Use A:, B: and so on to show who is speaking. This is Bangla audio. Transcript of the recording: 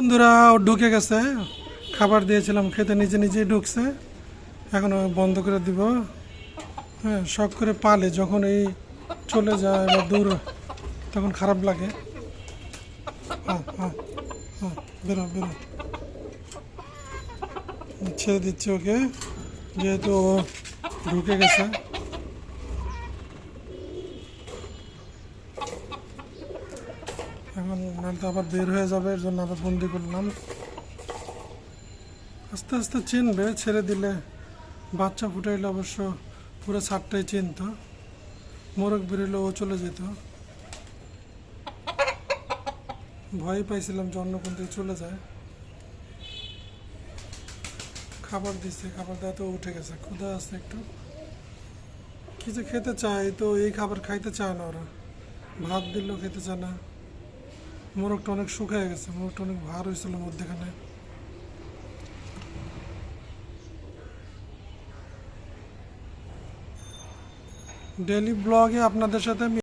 A: বন্ধুরা ও ঢুকে গেছে, খাবার দিয়েছিলাম খেতে, নিজে নিজেই ঢুকছে। এখন বন্ধ করে দিব। হ্যাঁ, শখ করে পালে, যখন এই চলে যায় বা দূর তখন খারাপ লাগে। হ্যাঁ হ্যাঁ হ্যাঁ, বেরো বেরো, ছেড়ে দিচ্ছি ওকে, যেহেতু ও ঢুকে গেছে। এখন নাহলে আবার বের হয়ে যাবে, এর জন্য আবার বন্দি করলাম। আস্তে আস্তে চিনবে, ছেড়ে দিলে। বাচ্চা ফুটাইলে অবশ্য পুরো ছাদটাই চিনতো। মোরগ বেরোলে ও চলে যেত। ভয় পাইছিলাম যে অন্য কোন দিকে চলে যায়। খাবার দিচ্ছে, খাবার দেওয়া তো উঠে গেছে, ক্ষুধা আছে একটু, কি যে খেতে চায়। তো এই খাবার খাইতে চায় না ওরা, ভাত দিলেও খেতে চায় না। মোরগটা অনেক শুকিয়ে গেছে, মোরগটা অনেক ভার হয়েছিল মধ্যেখানে। ডেইলি ব্লগে আপনাদের সাথে